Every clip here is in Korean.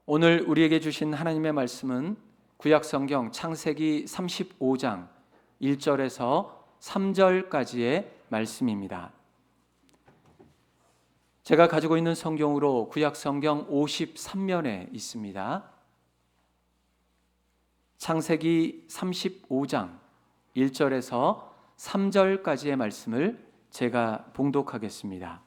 오늘 우리에게 주신 하나님의 말씀은 구약성경 창세기 35장 1절에서 3절까지의 말씀입니다. 제가 가지고 있는 성경으로 구약성경 53면에 있습니다. 창세기 35장 1절에서 3절까지의 말씀을 제가 봉독하겠습니다.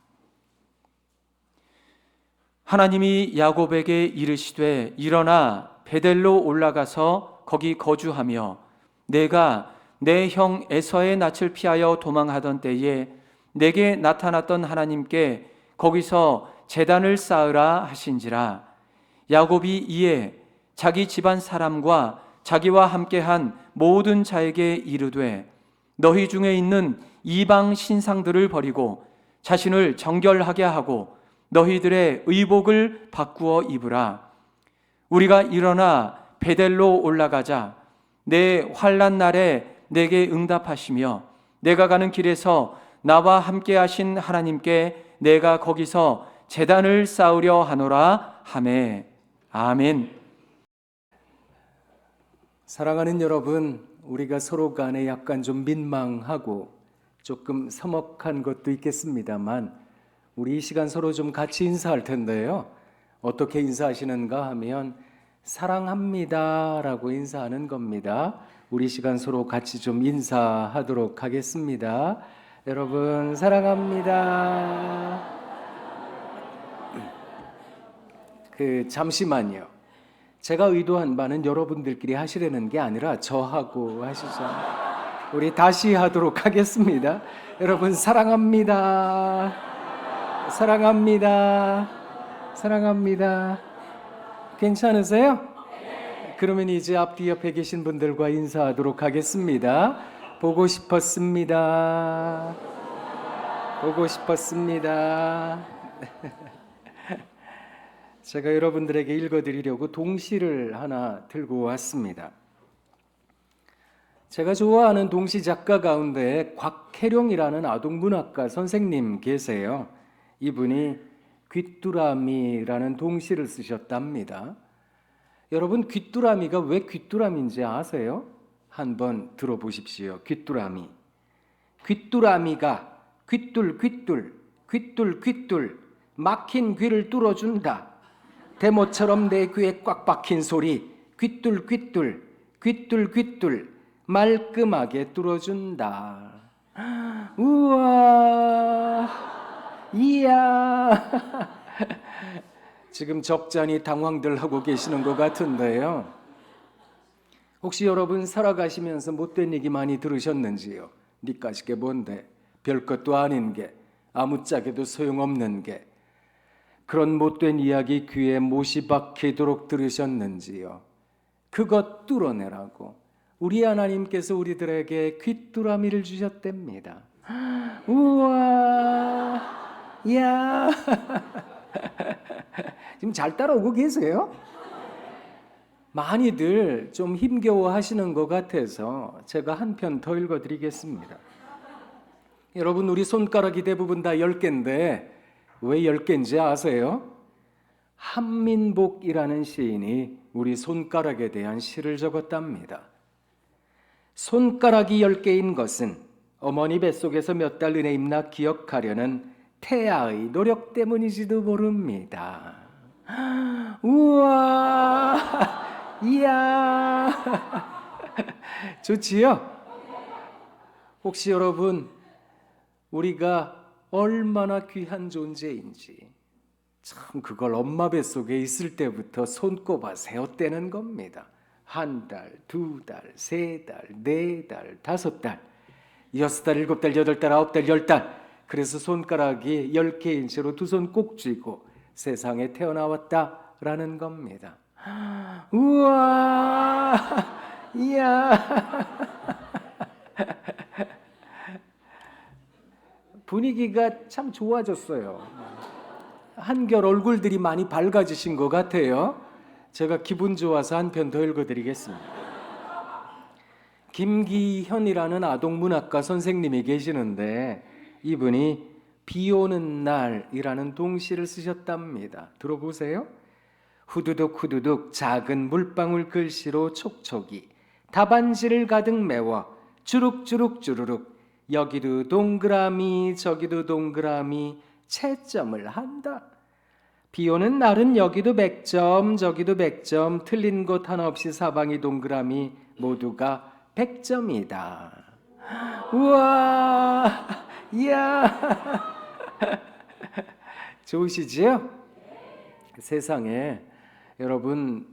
하나님이 야곱에게 이르시되 일어나 베델로 올라가서 거기 거주하며 내가 내 형 에서의 낯을 피하여 도망하던 때에 내게 나타났던 하나님께 거기서 제단을 쌓으라 하신지라. 야곱이 이에 자기 집안 사람과 자기와 함께한 모든 자에게 이르되 너희 중에 있는 이방 신상들을 버리고 자신을 정결하게 하고 너희들의 의복을 바꾸어 입으라. 우리가 일어나 베델로 올라가자. 내 환난 날에 내게 응답하시며 내가 가는 길에서 나와 함께 하신 하나님께 내가 거기서 제단을 쌓으려 하노라 하매. 아멘. 사랑하는 여러분, 우리가 서로 간에 약간 좀 민망하고 조금 서먹한 것도 있겠습니다만 우리 이 시간 서로 좀 같이 인사할 텐데요. 어떻게 인사하시는가 하면 사랑합니다 라고 인사하는 겁니다. 우리 시간 서로 같이 좀 인사하도록 하겠습니다. 여러분 사랑합니다. 잠시만요. 제가 의도한 바는 여러분들끼리 하시려는 게 아니라 저하고 하시죠. 우리 다시 하도록 하겠습니다. 여러분 사랑합니다. 사랑합니다. 사랑합니다. 괜찮으세요? 그러면 이제 앞뒤 옆에 계신 분들과 인사하도록 하겠습니다. 보고 싶었습니다. 보고 싶었습니다. 제가 여러분들에게 읽어드리려고 동시를 하나 들고 왔습니다. 제가 좋아하는 동시 작가 가운데 곽혜룡이라는 아동문학가 선생님 계세요. 이분이 귀뚜라미라는 동시를 쓰셨답니다. 여러분, 귀뚜라미가 왜 귀뚜라미인지 아세요? 한번 들어보십시오. 귀뚜라미. 귀뚜라미가 귀뚤 막힌 귀를 뚫어준다. 대모처럼 내 귀에 꽉 박힌 소리 귀뚤 말끔하게 뚫어준다. 우와, 이야. 지금 적잖이 당황들 하고 계시는 것 같은데요. 혹시 여러분 살아가시면서 못된 얘기 많이 들으셨는지요? 니까짓 게 뭔데? 별것도 아닌 게, 아무짝에도 소용없는 게, 그런 못된 이야기 귀에 못이 박히도록 들으셨는지요? 그것 뚫어내라고 우리 하나님께서 우리들에게 귀뚜라미를 주셨답니다. 우와, 야. 지금 잘 따라오고 계세요? 많이들 좀 힘겨워 하시는 것 같아서 제가 한 편 더 읽어드리겠습니다. 여러분, 우리 손가락이 대부분 다 10개인데 왜 10개인지 아세요? 한민복이라는 시인이 우리 손가락에 대한 시를 적었답니다. 손가락이 10개인 것은 어머니 뱃속에서 몇 달 은혜 입나 기억하려는 태아의 노력 때문이지도 모릅니다. 우와, 이야. 좋지요? 혹시 여러분, 우리가 얼마나 귀한 존재인지 참 그걸 엄마 뱃속에 있을 때부터 손꼽아 세웠다는 겁니다. 1달, 2달, 3달, 4달, 5달, 6달, 7달, 8달, 9달, 10달. 그래서 손가락이 10개인 채로 두 손 꼭 쥐고 세상에 태어나왔다라는 겁니다. 우와, 이야. 분위기가 참 좋아졌어요. 한결 얼굴들이 많이 밝아지신 것 같아요. 제가 기분 좋아서 한 편 더 읽어드리겠습니다. 김기현이라는 아동문학가 선생님이 계시는데 이분이 비 오는 날이라는 동시를 쓰셨답니다. 들어보세요. 후두둑 후두둑 작은 물방울 글씨로 촉촉이 답안지를 가득 메워 주룩주룩 주르륵 여기도 동그라미 저기도 동그라미 채점을 한다. 비 오는 날은 여기도 100점 저기도 100점 틀린 곳 하나 없이 사방이 동그라미 모두가 100점이다. 우와, 이야, 좋으시지요? 세상에 여러분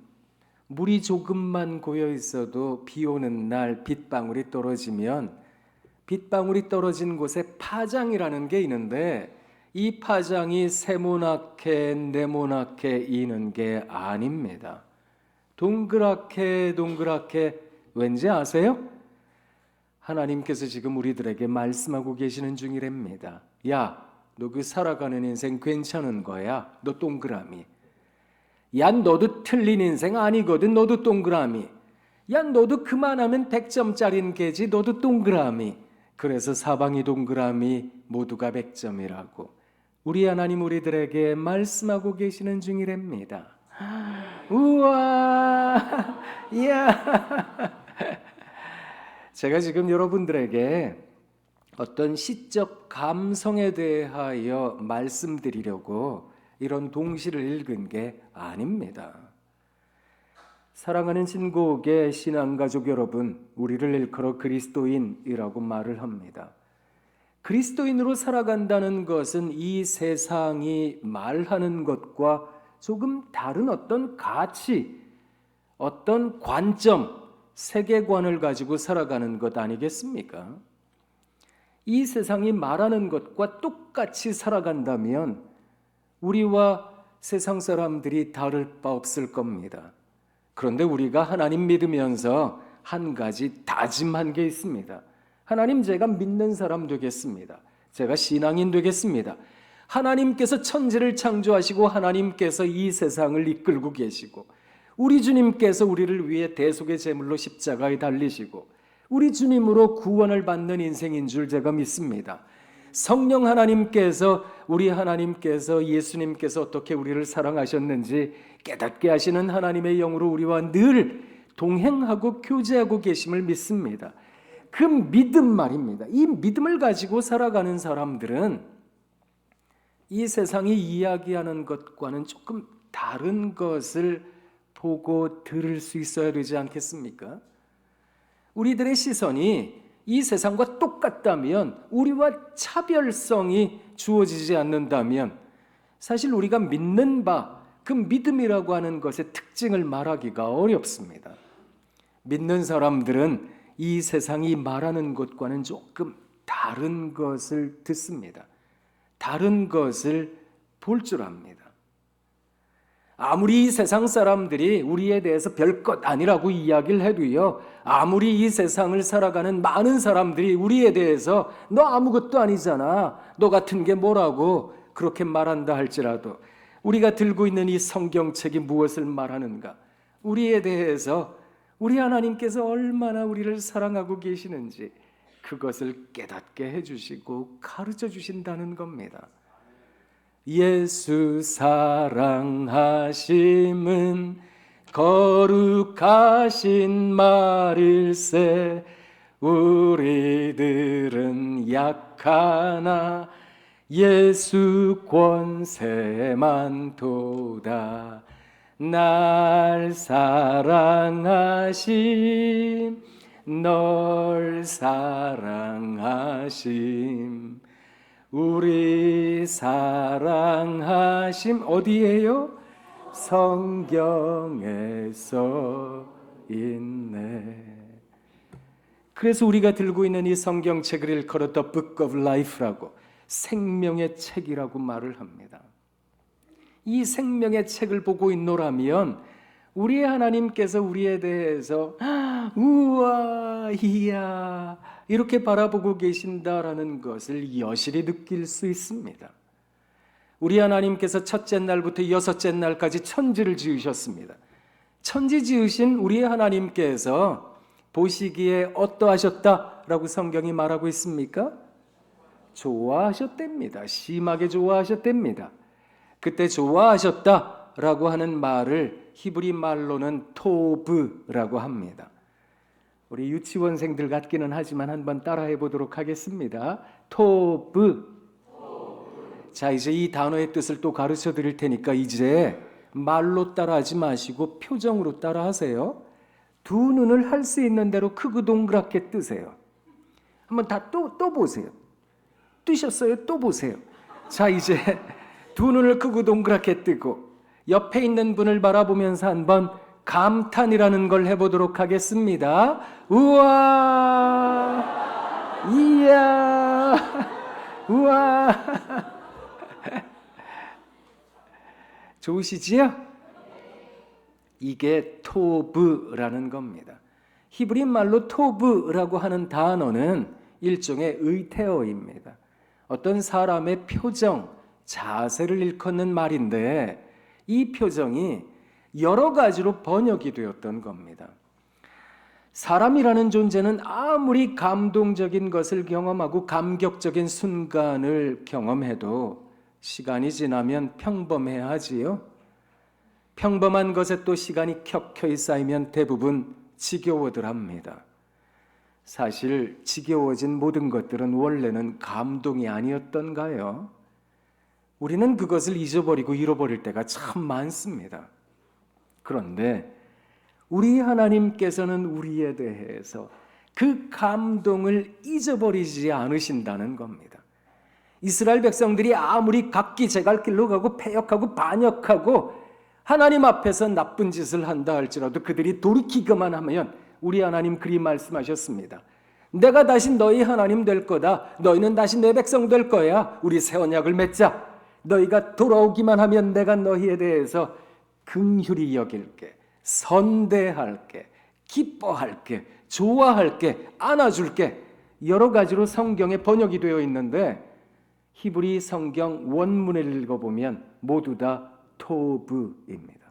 물이 조금만 고여 있어도 비 오는 날 빗방울이 떨어지면 빗방울이 떨어진 곳에 파장이라는 게 있는데 이 파장이 세모나게 네모나게 이는 게 아닙니다. 동그랗게 동그랗게 왠지 아세요? 하나님께서 지금 우리들에게 말씀하고 계시는 중이랍니다. 야, 너 그 살아가는 인생 괜찮은 거야. 너 동그라미. 야, 너도 틀린 인생 아니거든. 너도 동그라미. 야, 너도 그만하면 100점짜리인 게지. 너도 동그라미. 그래서 사방이 동그라미 모두가 100점이라고 우리 하나님 우리들에게 말씀하고 계시는 중이랍니다. 우와, 이야. 제가 지금 여러분들에게 어떤 시적 감성에 대하여 말씀드리려고 이런 동시를 읽은 게 아닙니다. 사랑하는 진국의 신앙가족 여러분, 우리를 일컬어 그리스도인이라고 말을 합니다. 그리스도인으로 살아간다는 것은 이 세상이 말하는 것과 조금 다른 어떤 가치, 어떤 관점, 세계관을 가지고 살아가는 것 아니겠습니까? 이 세상이 말하는 것과 똑같이 살아간다면 우리와 세상 사람들이 다를 바 없을 겁니다. 그런데 우리가 하나님 믿으면서 한 가지 다짐한 게 있습니다. 하나님, 제가 믿는 사람 되겠습니다. 제가 신앙인 되겠습니다. 하나님께서 천지를 창조하시고 하나님께서 이 세상을 이끌고 계시고 우리 주님께서 우리를 위해 대속의 제물로 십자가에 달리시고 우리 주님으로 구원을 받는 인생인 줄 제가 믿습니다. 성령 하나님께서 우리 하나님께서 예수님께서 어떻게 우리를 사랑하셨는지 깨닫게 하시는 하나님의 영으로 우리와 늘 동행하고 교제하고 계심을 믿습니다. 그 믿음 말입니다. 이 믿음을 가지고 살아가는 사람들은 이 세상이 이야기하는 것과는 조금 다른 것을 보고 들을 수 있어야 되지 않겠습니까? 우리들의 시선이 이 세상과 똑같다면, 우리와 차별성이 주어지지 않는다면 사실 우리가 믿는 바, 그 믿음이라고 하는 것의 특징을 말하기가 어렵습니다. 믿는 사람들은 이 세상이 말하는 것과는 조금 다른 것을 듣습니다. 다른 것을 볼 줄 압니다. 아무리 이 세상 사람들이 우리에 대해서 별것 아니라고 이야기를 해도요, 아무리 이 세상을 살아가는 많은 사람들이 우리에 대해서 너 아무것도 아니잖아, 너 같은 게 뭐라고 그렇게 말한다 할지라도 우리가 들고 있는 이 성경책이 무엇을 말하는가, 우리에 대해서 우리 하나님께서 얼마나 우리를 사랑하고 계시는지 그것을 깨닫게 해주시고 가르쳐 주신다는 겁니다. 예수 사랑하심은 거룩하신 말일세, 우리들은 약하나 예수 권세만 도다. 날 사랑하심, 널 사랑하심, 우리 사랑하심 어디에요? 성경에서 있네. 그래서 우리가 들고 있는 이 성경책을 일컬어 The Book of Life라고, 생명의 책이라고 말을 합니다. 이 생명의 책을 보고 있노라면 우리의 하나님께서 우리에 대해서 우와, 이야, 이렇게 바라보고 계신다라는 것을 여실히 느낄 수 있습니다. 우리 하나님께서 첫째 날부터 여섯째 날까지 천지를 지으셨습니다. 천지 지으신 우리 하나님께서 보시기에 어떠하셨다라고 성경이 말하고 있습니까? 좋아하셨답니다. 심하게 좋아하셨답니다. 그때 좋아하셨다, 우와라고 하는 말을 히브리 말로는 토브라고 합니다. 우리 유치원생들 같기는 하지만 한번 따라해 보도록 하겠습니다. 토브. 자, 이제 이 단어의 뜻을 또 가르쳐 드릴 테니까 이제 말로 따라하지 마시고 표정으로 따라하세요. 두 눈을 할 수 있는 대로 크고 동그랗게 뜨세요. 한번 다 또 보세요. 뜨셨어요? 또 보세요. 자, 이제 두 눈을 크고 동그랗게 뜨고 옆에 있는 분을 바라보면서 한번 감탄이라는 걸 해보도록 하겠습니다. 우와, 이야, 우와. 좋으시지요? 이게 토브라는 겁니다. 히브리 말로 토브라고 하는 단어는 일종의 의태어입니다. 어떤 사람의 표정, 자세를 일컫는 말인데 이 표정이 여러 가지로 번역이 되었던 겁니다. 사람이라는 존재는 아무리 감동적인 것을 경험하고 감격적인 순간을 경험해도 시간이 지나면 평범해야 하지요. 평범한 것에 또 시간이 켜켜이 쌓이면 대부분 지겨워들 합니다. 사실 지겨워진 모든 것들은 원래는 감동이 아니었던가요? 우리는 그것을 잊어버리고 잃어버릴 때가 참 많습니다. 그런데 우리 하나님께서는 우리에 대해서 그 감동을 잊어버리지 않으신다는 겁니다. 이스라엘 백성들이 아무리 각기 제갈 길로 가고 패역하고 반역하고 하나님 앞에서 나쁜 짓을 한다 할지라도 그들이 돌이키기만 하면 우리 하나님 그리 말씀하셨습니다. 내가 다시 너희 하나님 될 거다. 너희는 다시 내 백성 될 거야. 우리 새 언약을 맺자. 너희가 돌아오기만 하면 내가 너희에 대해서 긍휼히 여길게, 선대할게, 기뻐할게, 좋아할게, 안아줄게. 여러 가지로 성경에 번역이 되어 있는데 히브리 성경 원문을 읽어보면 모두 다 토브입니다.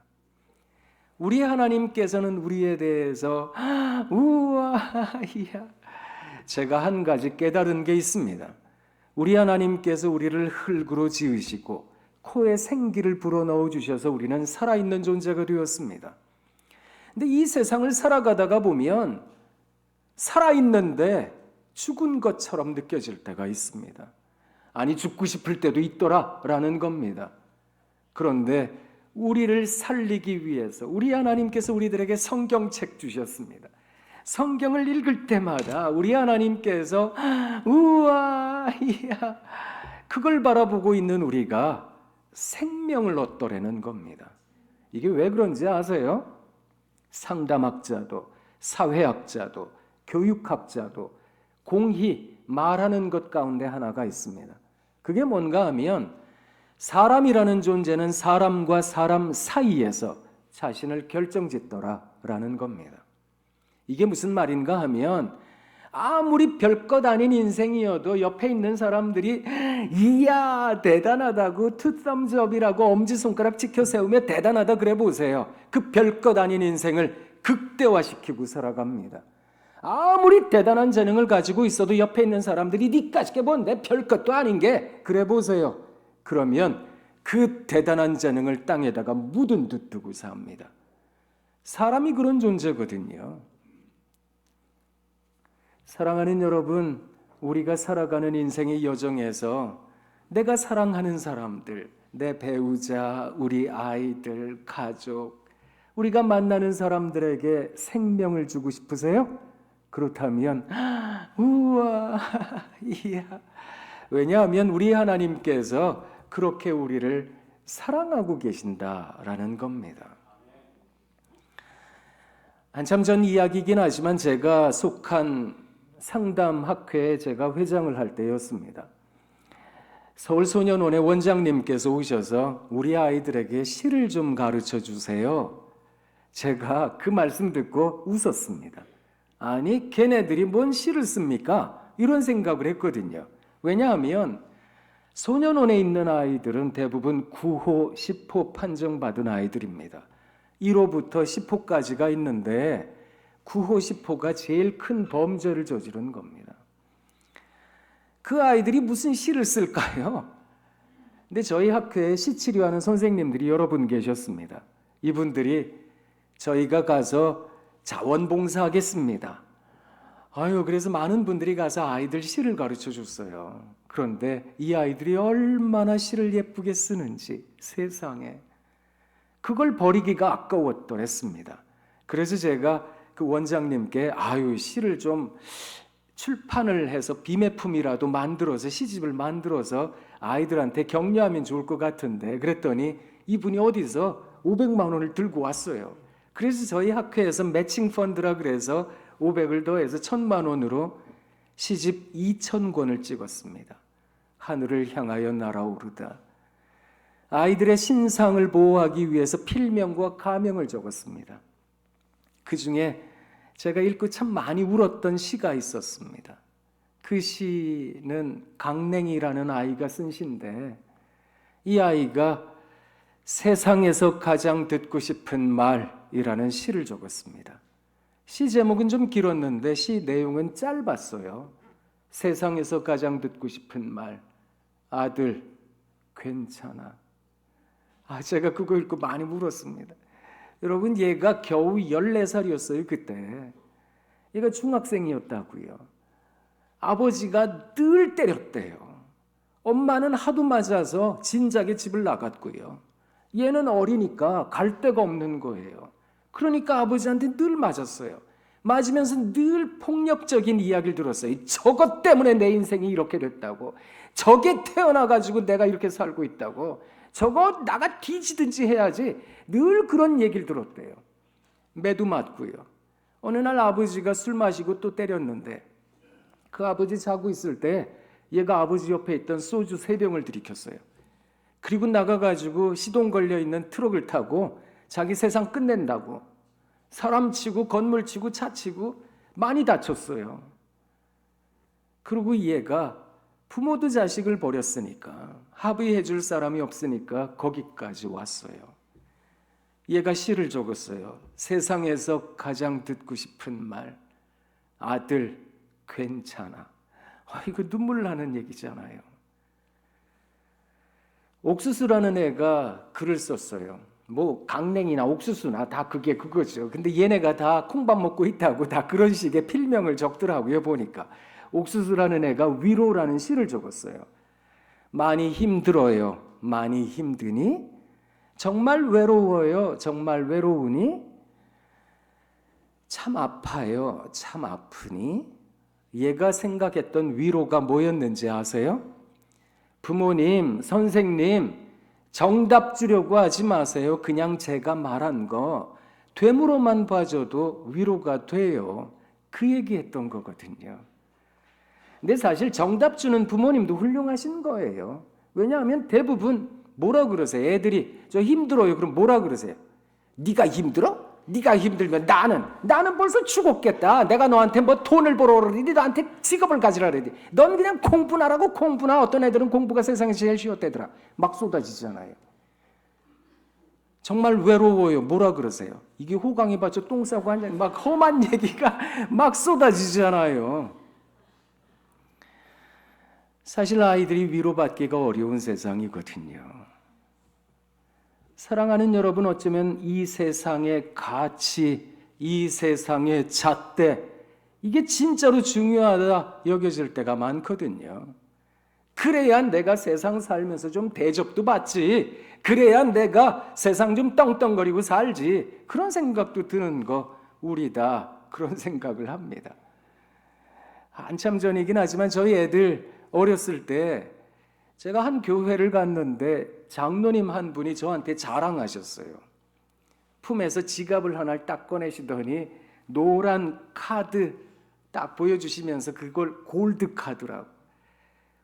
우리 하나님께서는 우리에 대해서 우와, 이야. 제가 한 가지 깨달은 게 있습니다. 우리 하나님께서 우리를 흙으로 지으시고 코에 생기를 불어넣어 주셔서 우리는 살아있는 존재가 되었습니다. 근데 이 세상을 살아가다가 보면 살아있는데 죽은 것처럼 느껴질 때가 있습니다. 아니, 죽고 싶을 때도 있더라라는 겁니다. 그런데 우리를 살리기 위해서 우리 하나님께서 우리들에게 성경책 주셨습니다. 성경을 읽을 때마다 우리 하나님께서 우와, 이야, 그걸 바라보고 있는 우리가 생명을 얻더라는 겁니다. 이게 왜 그런지 아세요? 상담학자도 사회학자도 교육학자도 공히 말하는 것 가운데 하나가 있습니다. 그게 뭔가 하면 사람이라는 존재는 사람과 사람 사이에서 자신을 결정짓더라라는 겁니다. 이게 무슨 말인가 하면 아무리 별것 아닌 인생이어도 옆에 있는 사람들이 이야 대단하다고 투썸즈업이라고 엄지손가락 치켜 세우며 대단하다 그래 보세요. 그 별것 아닌 인생을 극대화시키고 살아갑니다. 아무리 대단한 재능을 가지고 있어도 옆에 있는 사람들이 니까짓게 뭔데 별것도 아닌 게 그래 보세요. 그러면 그 대단한 재능을 땅에다가 묻은 듯 두고 삽니다. 사람이 그런 존재거든요. 사랑하는 여러분, 우리가 살아가는 인생의 여정에서 내가 사랑하는 사람들, 내 배우자, 우리 아이들, 가족, 우리가 만나는 사람들에게 생명을 주고 싶으세요? 그렇다면 우와, 이야. 왜냐하면 우리 하나님께서 그렇게 우리를 사랑하고 계신다라는 겁니다. 한참 전 이야기이긴 하지만 제가 속한 상담학회에 제가 회장을 할 때였습니다. 서울소년원의 원장님께서 오셔서 우리 아이들에게 시를 좀 가르쳐 주세요. 제가 그 말씀 듣고 웃었습니다. 아니, 걔네들이 뭔 시를 씁니까? 이런 생각을 했거든요. 왜냐하면 소년원에 있는 아이들은 대부분 9호, 10호 판정받은 아이들입니다. 1호부터 10호까지가 있는데 9호, 10호가 제일 큰 범죄를 저지른 겁니다. 그 아이들이 무슨 시를 쓸까요? 근데 저희 학교에 시 치료하는 선생님들이 여러 분 계셨습니다. 이분들이 저희가 가서 자원봉사하겠습니다. 그래서 많은 분들이 가서 아이들 시를 가르쳐 줬어요. 그런데 이 아이들이 얼마나 시를 예쁘게 쓰는지 세상에 그걸 버리기가 아까웠더랬습니다. 그래서 제가 그 원장님께 시를 좀 출판을 해서 비매품이라도 만들어서 시집을 만들어서 아이들한테 격려하면 좋을 것 같은데 그랬더니 이분이 어디서 500만 원을 들고 왔어요. 그래서 저희 학회에서 매칭 펀드라 그래서 500을 더해서 1000만 원으로 시집 2000권을 찍었습니다. 하늘을 향하여 날아오르다. 아이들의 신상을 보호하기 위해서 필명과 가명을 적었습니다. 그 중에 제가 읽고 참 많이 울었던 시가 있었습니다. 그 시는 강냉이라는 아이가 쓴 시인데 이 아이가 세상에서 가장 듣고 싶은 말이라는 시를 적었습니다. 시 제목은 좀 길었는데 시 내용은 짧았어요. 세상에서 가장 듣고 싶은 말, 아들 괜찮아. 제가 그거 읽고 많이 울었습니다. 여러분 얘가 겨우 14살이었어요 그때. 얘가 중학생이었다고요. 아버지가 늘 때렸대요. 엄마는 하도 맞아서 진작에 집을 나갔고요. 얘는 어리니까 갈 데가 없는 거예요. 그러니까 아버지한테 늘 맞았어요. 맞으면서 늘 폭력적인 이야기를 들었어요. 저것 때문에 내 인생이 이렇게 됐다고. 저게 태어나가지고 내가 이렇게 살고 있다고. 저거 나가 뒤지든지 해야지. 늘 그런 얘기를 들었대요. 매도 맞고요. 어느 날 아버지가 술 마시고 또 때렸는데 그 아버지 자고 있을 때 얘가 아버지 옆에 있던 소주 3병을 들이켰어요. 그리고 나가가지고 시동 걸려있는 트럭을 타고 자기 세상 끝낸다고 사람 치고 건물 치고 차 치고 많이 다쳤어요. 그리고 얘가 부모도 자식을 버렸으니까 합의해 줄 사람이 없으니까 거기까지 왔어요. 얘가 시를 적었어요. 세상에서 가장 듣고 싶은 말, 아들 괜찮아. 이거 눈물 나는 얘기잖아요. 옥수수라는 애가 글을 썼어요. 뭐 강냉이나 옥수수나 다 그게 그거죠. 근데 얘네가 다 콩밥 먹고 있다고 다 그런 식의 필명을 적더라고요. 보니까 옥수수라는 애가 위로라는 시를 적었어요. 많이 힘들어요. 많이 힘드니? 정말 외로워요. 정말 외로우니? 참 아파요. 참 아프니? 얘가 생각했던 위로가 뭐였는지 아세요? 부모님, 선생님, 정답 주려고 하지 마세요. 그냥 제가 말한 거 되물어만 봐줘도 위로가 돼요. 그 얘기했던 거거든요. 근데 사실 정답 주는 부모님도 훌륭하신 거예요. 왜냐하면 대부분 뭐라 그러세요? 애들이 저 힘들어요. 그럼 뭐라 그러세요? 네가 힘들어? 네가 힘들면 나는 벌써 죽었겠다. 내가 너한테 뭐 돈을 벌어 그러니 너한테 직업을 가지라 그러니 넌 그냥 공부나 하라고. 공부나. 어떤 애들은 공부가 세상에서 제일 쉬웠대더라. 막 쏟아지잖아요. 정말 외로워요. 뭐라 그러세요? 이게 호강이 받쳐 똥 싸고 앉아 막 험한 얘기가 막 쏟아지잖아요. 사실 아이들이 위로받기가 어려운 세상이거든요. 사랑하는 여러분, 어쩌면 이 세상의 가치, 이 세상의 잣대, 이게 진짜로 중요하다 여겨질 때가 많거든요. 그래야 내가 세상 살면서 좀 대접도 받지. 그래야 내가 세상 좀 떵떵거리고 살지. 그런 생각도 드는 거 우리 다 그런 생각을 합니다. 한참 전이긴 하지만 저희 애들 어렸을 때 제가 한 교회를 갔는데 장로님 한 분이 저한테 자랑하셨어요. 품에서 지갑을 하나를 딱 꺼내시더니 노란 카드 딱 보여주시면서 그걸 골드 카드라고.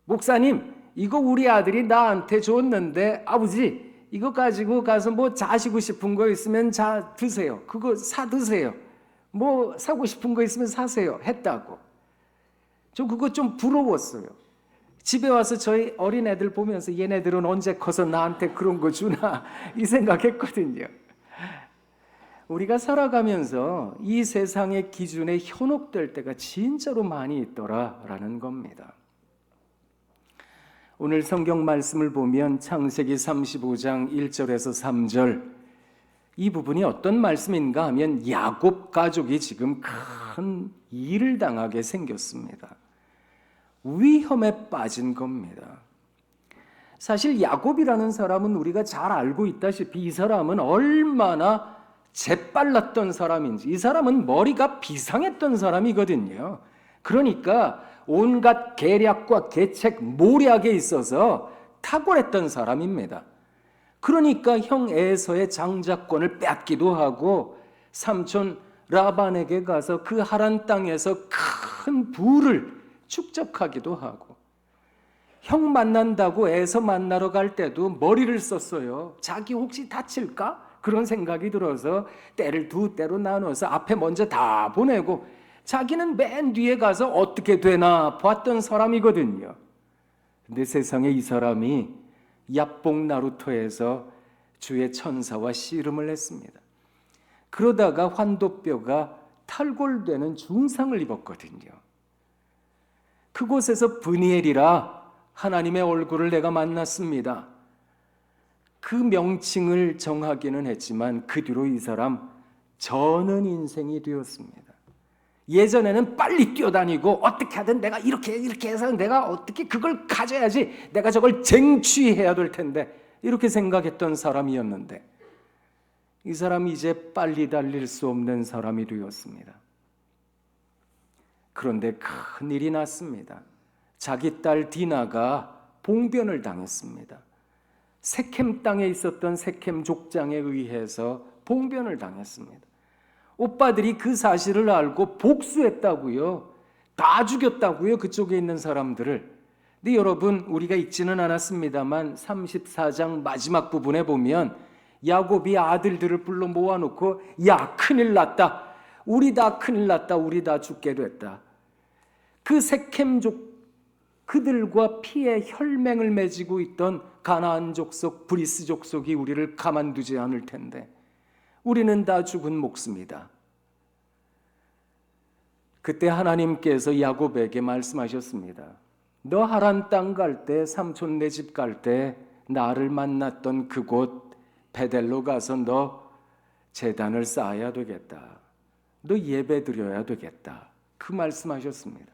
목사님, 이거 우리 아들이 나한테 줬는데 아버지 이거 가지고 가서 뭐 자시고 싶은 거 있으면 드세요. 그거 사 드세요. 뭐 사고 싶은 거 있으면 사세요. 했다고. 저 그거 좀 부러웠어요. 집에 와서 저희 어린애들 보면서 얘네들은 언제 커서 나한테 그런 거 주나 이 생각했거든요. 우리가 살아가면서 이 세상의 기준에 현혹될 때가 진짜로 많이 있더라라는 겁니다. 오늘 성경 말씀을 보면 창세기 35장 1절에서 3절 이 부분이 어떤 말씀인가 하면 야곱 가족이 지금 큰 일을 당하게 생겼습니다. 위험에 빠진 겁니다. 사실 야곱이라는 사람은 우리가 잘 알고 있다시피 이 사람은 얼마나 재빨랐던 사람인지, 이 사람은 머리가 비상했던 사람이거든요. 그러니까 온갖 계략과 계책, 모략에 있어서 탁월했던 사람입니다. 그러니까 형 에서의 장자권을 뺏기도 하고 삼촌 라반에게 가서 그 하란 땅에서 큰 부를 축적하기도 하고, 형 만난다고 에서 만나러 갈 때도 머리를 썼어요. 자기 혹시 다칠까? 그런 생각이 들어서 때를 두 때로 나눠서 앞에 먼저 다 보내고 자기는 맨 뒤에 가서 어떻게 되나 봤던 사람이거든요. 근데 세상에 이 사람이 야복 나루터에서 주의 천사와 씨름을 했습니다. 그러다가 환도뼈가 탈골되는 중상을 입었거든요. 그곳에서 브니엘이라 하나님의 얼굴을 내가 만났습니다. 그 명칭을 정하기는 했지만 그 뒤로 이 사람 저는 인생이 되었습니다. 예전에는 빨리 뛰어다니고 어떻게 하든 내가 이렇게 해서 내가 어떻게 그걸 가져야지, 내가 저걸 쟁취해야 될 텐데 이렇게 생각했던 사람이었는데 이 사람이 이제 빨리 달릴 수 없는 사람이 되었습니다. 그런데 큰 일이 났습니다. 자기 딸 디나가 봉변을 당했습니다. 세켐 땅에 있었던 세켐 족장에 의해서 봉변을 당했습니다. 오빠들이 그 사실을 알고 복수했다고요. 다 죽였다고요. 그쪽에 있는 사람들을. 근데 여러분, 우리가 읽지는 않았습니다만 34장 마지막 부분에 보면 야곱이 아들들을 불러 모아놓고 야, 큰일 났다. 우리 다 큰일 났다. 우리 다 죽게 됐다. 그 세켐족 그들과 피의 혈맹을 맺고 있던 가나안 족속, 브리스 족속이 우리를 가만두지 않을 텐데 우리는 다 죽은 목숨이다. 그때 하나님께서 야곱에게 말씀하셨습니다. 너 하란 땅 갈 때, 삼촌 네 집 갈 때 나를 만났던 그곳 베델로 가서 너 제단을 쌓아야 되겠다. 너 예배 드려야 되겠다. 그 말씀하셨습니다.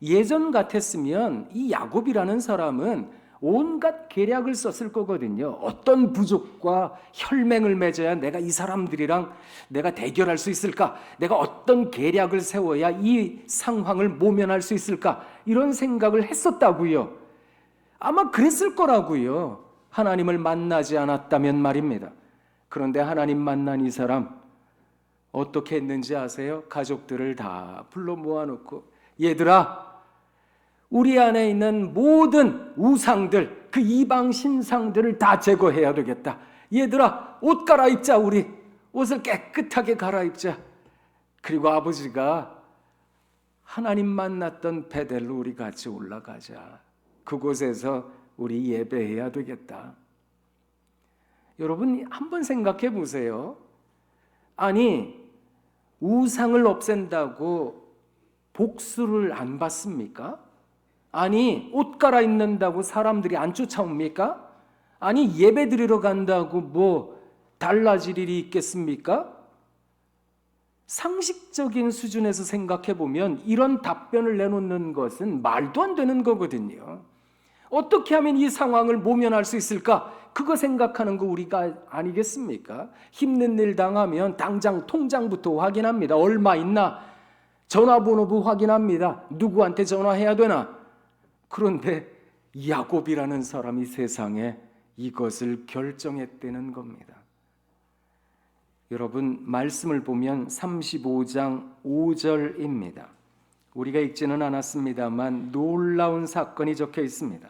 예전 같았으면 이 야곱이라는 사람은 온갖 계략을 썼을 거거든요. 어떤 부족과 혈맹을 맺어야 내가 이 사람들이랑 내가 대결할 수 있을까? 내가 어떤 계략을 세워야 이 상황을 모면할 수 있을까? 이런 생각을 했었다고요. 아마 그랬을 거라고요. 하나님을 만나지 않았다면 말입니다. 그런데 하나님 만난 이 사람 어떻게 했는지 아세요? 가족들을 다 불러 모아놓고 얘들아, 우리 안에 있는 모든 우상들, 그 이방 신상들을 다 제거해야 되겠다. 얘들아, 옷 갈아입자. 우리 옷을 깨끗하게 갈아입자. 그리고 아버지가 하나님 만났던 베델로 우리 같이 올라가자. 그곳에서 우리 예배해야 되겠다. 여러분 한번 생각해 보세요. 아니, 우상을 없앤다고 복수를 안 받습니까? 아니, 옷 갈아입는다고 사람들이 안 쫓아옵니까? 아니, 예배 드리러 간다고 뭐 달라질 일이 있겠습니까? 상식적인 수준에서 생각해 보면 이런 답변을 내놓는 것은 말도 안 되는 거거든요. 어떻게 하면 이 상황을 모면할 수 있을까? 그거 생각하는 거 우리가 아니겠습니까? 힘든 일 당하면 당장 통장부터 확인합니다. 얼마 있나? 전화번호부 확인합니다. 누구한테 전화해야 되나? 그런데 야곱이라는 사람이 세상에 이것을 결정했다는 겁니다. 여러분, 말씀을 보면 35장 5절입니다. 우리가 읽지는 않았습니다만 놀라운 사건이 적혀 있습니다.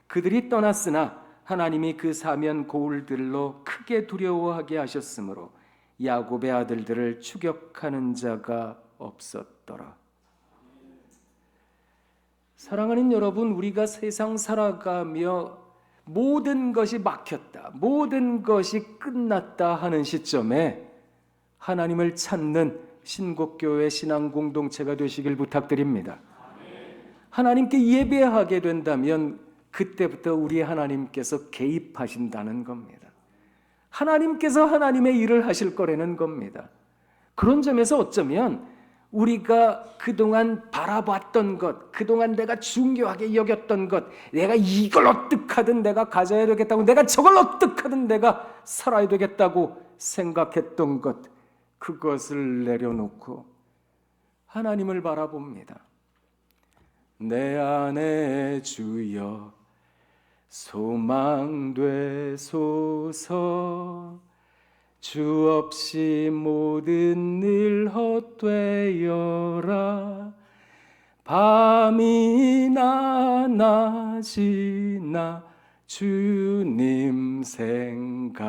그들이 떠났으나 하나님이 그 사면 고울들로 크게 두려워하게 하셨으므로 야곱의 아들들을 추격하는 자가 없었더라. 사랑하는 여러분, 우리가 세상 살아가며 모든 것이 막혔다, 모든 것이 끝났다 하는 시점에 하나님을 찾는 신곡교회 신앙 공동체가 되시길 부탁드립니다. 하나님께 예배하게 된다면 그때부터 우리 하나님께서 개입하신다는 겁니다. 하나님께서 하나님의 일을 하실 거라는 겁니다. 그런 점에서 어쩌면 우리가 그동안 바라봤던 것, 그동안 내가 중요하게 여겼던 것, 내가 이걸 어떡하든 내가 가져야 되겠다고, 내가 저걸 어떡하든 내가 살아야 되겠다고 생각했던 것, 그것을 내려놓고 하나님을 바라봅니다. 내 안에 주여 소망되소서. 주 없이 모든 일 헛되어라. 밤이나 낮이나 주님 생각,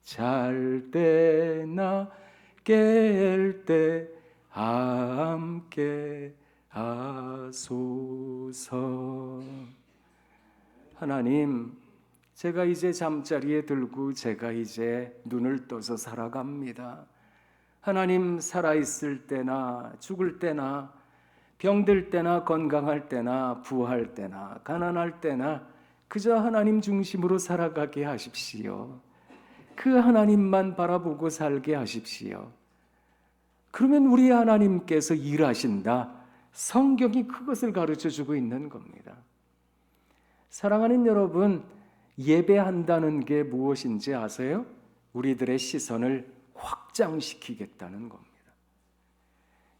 잘 때나 깰 때 함께 하소서. 하나님, 제가 이제 잠자리에 들고 제가 이제 눈을 떠서 살아갑니다. 하나님, 살아있을 때나 죽을 때나 병들 때나 건강할 때나 부할 때나 가난할 때나 그저 하나님 중심으로 살아가게 하십시오. 그 하나님만 바라보고 살게 하십시오. 그러면 우리 하나님께서 일하신다. 성경이 그것을 가르쳐주고 있는 겁니다. 사랑하는 여러분, 예배한다는 게 무엇인지 아세요? 우리들의 시선을 확장시키겠다는 겁니다.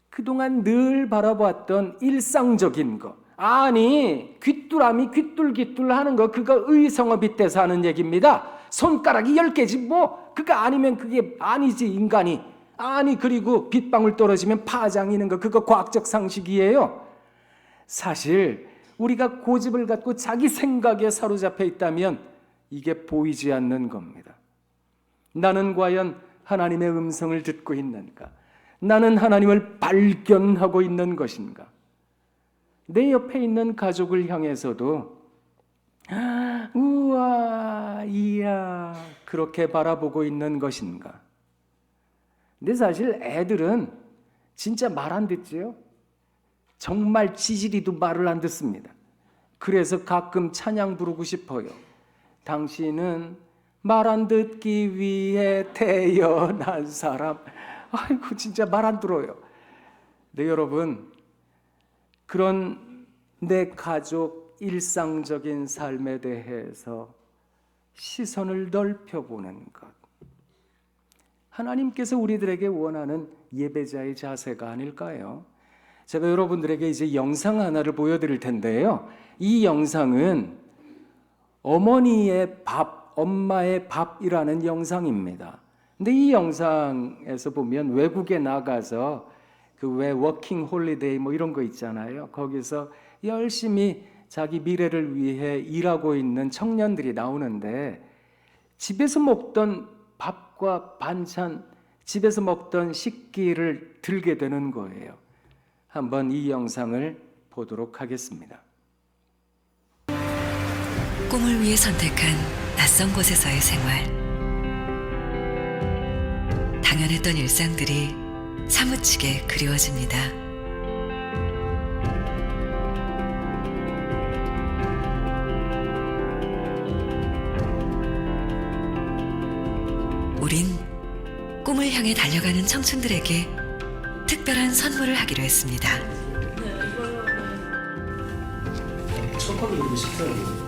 그동안 늘 바라봤던 일상적인 거, 아니 귀뚜라미 귀뚤귀뚤 하는 거, 그거 의성어 빗대서 하는 얘기입니다. 손가락이 10개지 뭐, 그거 아니면 그게 아니지 인간이. 아니 그리고 빗방울 떨어지면 파장이는 거, 그거 과학적 상식이에요. 사실 우리가 고집을 갖고 자기 생각에 사로잡혀 있다면 이게 보이지 않는 겁니다. 나는 과연 하나님의 음성을 듣고 있는가? 나는 하나님을 발견하고 있는 것인가? 내 옆에 있는 가족을 향해서도 우와, 이야, 그렇게 바라보고 있는 것인가? 근데 사실 애들은 진짜 말 안 듣지요? 정말 지지리도 말을 안 듣습니다. 그래서 가끔 찬양 부르고 싶어요. 당신은 말 안 듣기 위해 태어난 사람. 아이고 진짜 말 안 들어요. 네, 여러분, 그런 내 가족 일상적인 삶에 대해서 시선을 넓혀보는 것, 하나님께서 우리들에게 원하는 예배자의 자세가 아닐까요? 제가 여러분들에게 이제 영상 하나를 보여드릴 텐데요. 이 영상은 어머니의 밥, 엄마의 밥이라는 영상입니다. 근데 이 영상에서 보면 외국에 나가서 그 왜 워킹 홀리데이 뭐 이런 거 있잖아요. 거기서 열심히 자기 미래를 위해 일하고 있는 청년들이 나오는데, 집에서 먹던 밥과 반찬, 집에서 먹던 식기를 들게 되는 거예요. 한번 이 영상을 보도록 하겠습니다. 꿈을 위해 선택한 낯선 곳에서의 생활. 당연했던 일상들이 사무치게 그리워집니다. 우린 꿈을 향해 달려가는 청춘들에게 특별한 선물을 하기로 했습니다. 첫번을 그리고 싶어요.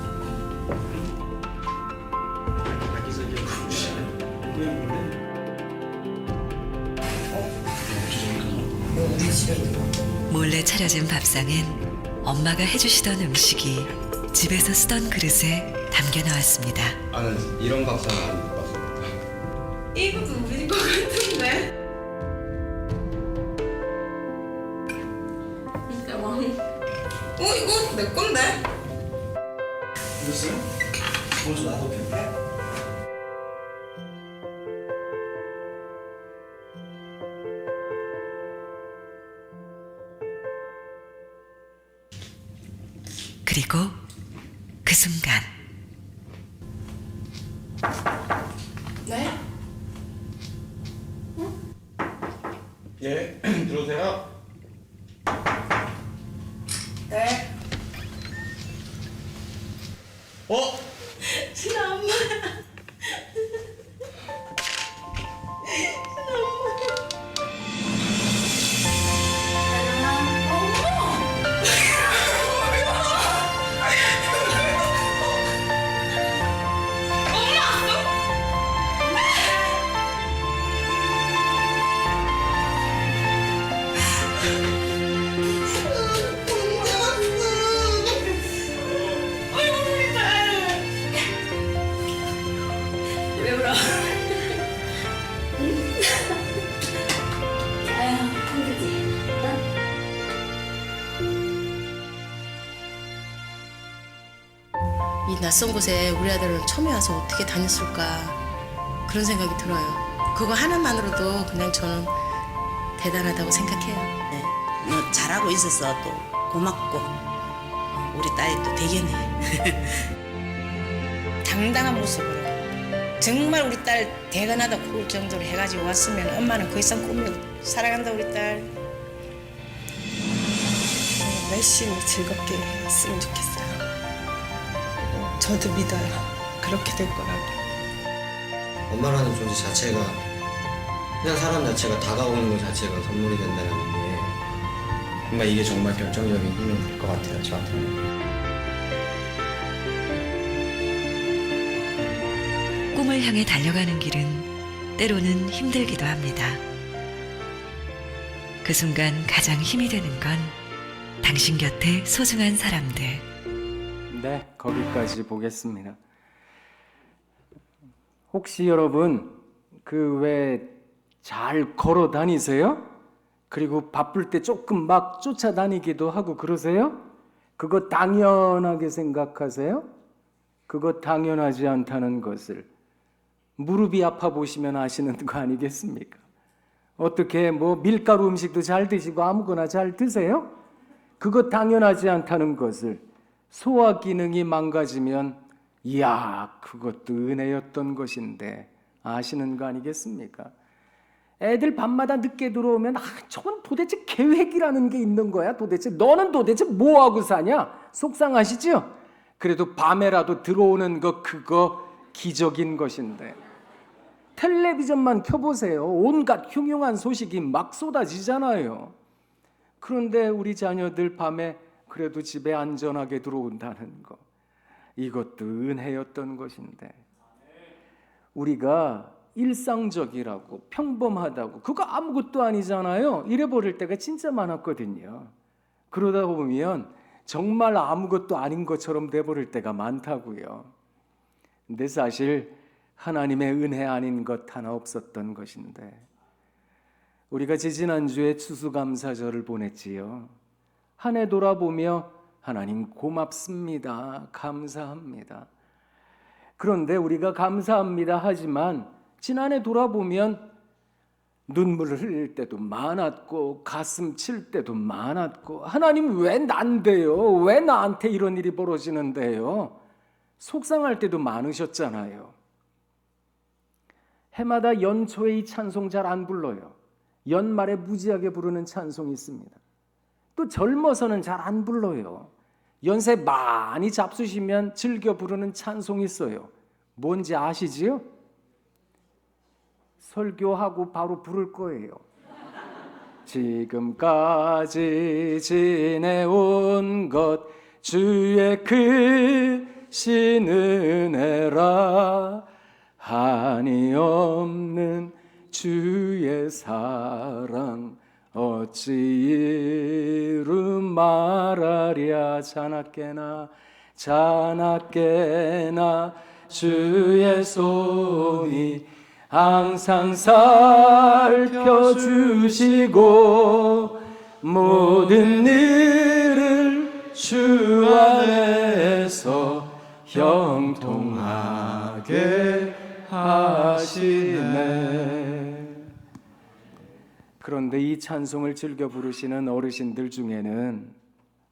몰래 차려진 밥상엔 엄마가 해주시던 음식이 집에서 쓰던 그릇에 담겨 나왔습니다. 나는 이런 밥상 안 봤어. 이것도 우리 거 같은데? 진짜 막 이거 내 건데? 이랬어요? 먼저 놔뒀겠네. 그리고 그 순간 네? 예, 들어오세요. 네. 진아 엄마. 왜 울어? 아유, 힘들지? 이 낯선 곳에 우리 아들은 처음에 와서 어떻게 다녔을까 그런 생각이 들어요. 그거 하나만으로도 그냥 저는 대단하다고 생각해요. 네. 너 잘하고 있어서 또 고맙고 우리 딸이 또 되겠네. 당당한 모습으로 정말 우리 딸 대단하다 그럴 정도로 해가지고 왔으면 엄마는 그 이상 꿈이 사랑한다 우리 딸. 열심히 즐겁게 했으면 좋겠어요. 저도 믿어요. 그렇게 될 거라고. 엄마라는 존재 자체가 그냥 사람 자체가 다가오는 것 자체가 선물이 된다는 게 정말 이게 정말 결정적인 힘이 될 것 같아요, 저한테는. 꿈을 향해 달려가는 길은 때로는 힘들기도 합니다. 그 순간 가장 힘이 되는 건 당신 곁에 소중한 사람들. 네, 거기까지 보겠습니다. 혹시 여러분 그 왜 잘 걸어 다니세요? 그리고 바쁠 때 조금 막 쫓아다니기도 하고 그러세요? 그거 당연하게 생각하세요? 그거 당연하지 않다는 것을 무릎이 아파 보시면 아시는 거 아니겠습니까? 어떻게 뭐 밀가루 음식도 잘 드시고 아무거나 잘 드세요? 그거 당연하지 않다는 것을 소화 기능이 망가지면 이야 그것도 은혜였던 것인데 아시는 거 아니겠습니까? 애들 밤마다 늦게 들어오면 저건 도대체 계획이라는 게 있는 거야 도대체 너는 도대체 뭐하고 사냐 속상하시죠? 그래도 밤에라도 들어오는 거 그거 기적인 것인데 텔레비전만 켜보세요. 온갖 흉흉한 소식이 막 쏟아지잖아요. 그런데 우리 자녀들 밤에 그래도 집에 안전하게 들어온다는 거 이것도 은혜였던 것인데 우리가 일상적이라고 평범하다고 그거 아무것도 아니잖아요. 이래버릴 때가 진짜 많았거든요. 그러다 보면 정말 아무것도 아닌 것처럼 돼버릴 때가 많다고요. 근데 사실 하나님의 은혜 아닌 것 하나 없었던 것인데 우리가 지지난주에 추수감사절을 보냈지요. 한 해 돌아보며 하나님 고맙습니다. 감사합니다. 그런데 우리가 감사합니다 하지만 지난해 돌아보면 눈물을 흘릴 때도 많았고 가슴 칠 때도 많았고 하나님 왜 난데요? 왜 나한테 이런 일이 벌어지는데요? 속상할 때도 많으셨잖아요. 해마다 연초에 이 찬송 잘 안 불러요. 연말에 무지하게 부르는 찬송이 있습니다. 또 젊어서는 잘 안 불러요. 연세 많이 잡수시면 즐겨 부르는 찬송이 있어요. 뭔지 아시지요? 설교하고 바로 부를 거예요. 지금까지 지내온 것 주의 크신 은혜라 한이 없는 주의 사랑 어찌 이루 말하랴 자나깨나 주의 손이 항상 살펴주시고 모든 일을 주 안에서 형통하게 하시네. 그런데 이 찬송을 즐겨 부르시는 어르신들 중에는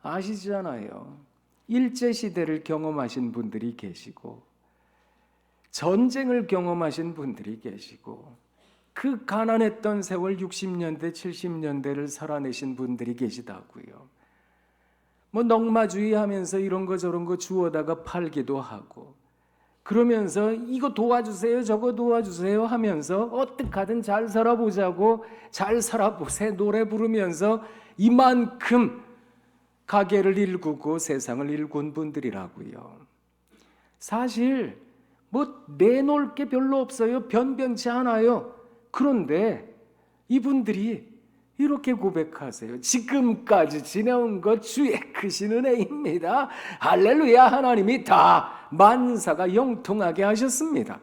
아시잖아요. 일제시대를 경험하신 분들이 계시고 전쟁을 경험하신 분들이 계시고 그 가난했던 세월 60년대, 70년대를 살아내신 분들이 계시다고요. 뭐 넉마주의 하면서 이런 거 저런 거 주워다가 팔기도 하고, 그러면서 이거 도와주세요 저거 도와주세요 하면서 어떻게든 잘 살아보자고 잘 살아보세 노래 부르면서 이만큼 가게를 일구고 세상을 일군 분들이라고요. 사실 뭐 내놓을 게 별로 없어요. 변변치 않아요. 그런데 이분들이 이렇게 고백하세요. 지금까지 지내온 것 주의 크신 은혜입니다. 할렐루야. 하나님이 다 만사가 영통하게 하셨습니다.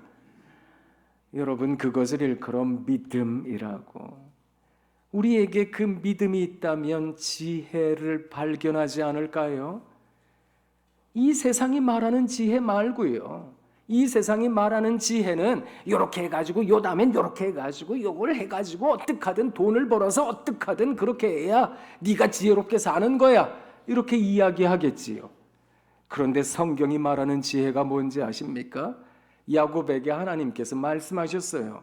여러분, 그것을 일컬어 믿음이라고. 우리에게 그 믿음이 있다면 지혜를 발견하지 않을까요? 이 세상이 말하는 지혜 말고요. 이 세상이 말하는 지혜는 이렇게 해가지고 요 다음엔 이렇게 해가지고 요걸 해가지고 어떻게든 돈을 벌어서 어떻게든 그렇게 해야 네가 지혜롭게 사는 거야, 이렇게 이야기하겠지요. 그런데 성경이 말하는 지혜가 뭔지 아십니까? 야곱에게 하나님께서 말씀하셨어요.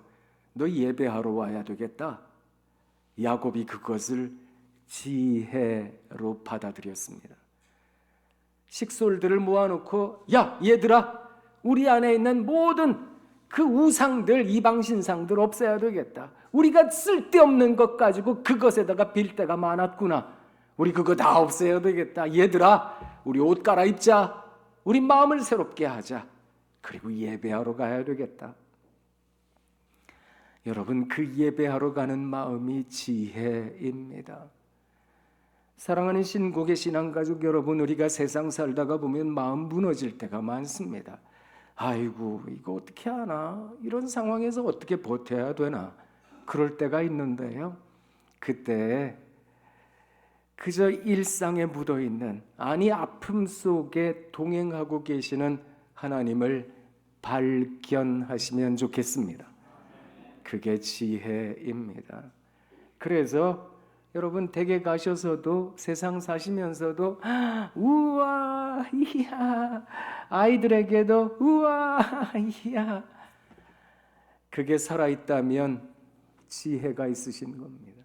너 예배하러 와야 되겠다. 야곱이 그것을 지혜로 받아들였습니다. 식솔들을 모아놓고, 야 얘들아, 우리 안에 있는 모든 그 우상들, 이방신상들 없애야 되겠다. 우리가 쓸데없는 것 가지고 그것에다가 빌 때가 많았구나. 우리 그거 다 없애야 되겠다. 얘들아, 우리 옷 갈아입자. 우리 마음을 새롭게 하자. 그리고 예배하러 가야 되겠다. 여러분, 그 예배하러 가는 마음이 지혜입니다. 사랑하는 신곡의 신앙가족 여러분, 우리가 세상 살다가 보면 마음 무너질 때가 많습니다. 아이고, 이거 어떻게 하나? 이런 상황에서 어떻게 버텨야 되나? 그럴 때가 있는데요. 그때 그저 일상에 묻어있는, 아니 아픔 속에 동행하고 계시는 하나님을 발견하시면 좋겠습니다. 그게 지혜입니다. 그래서 여러분, 댁에 가셔서도 세상 사시면서도 우와 이야, 아이들에게도 우와 이야, 그게 살아있다면 지혜가 있으신 겁니다.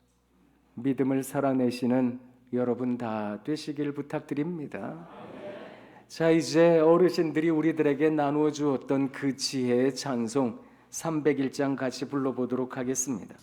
믿음을 살아내시는 여러분 다 되시길 부탁드립니다. 자, 이제 어르신들이 우리들에게 나누어 주었던 그 지혜의 찬송 301장 같이 불러보도록 하겠습니다.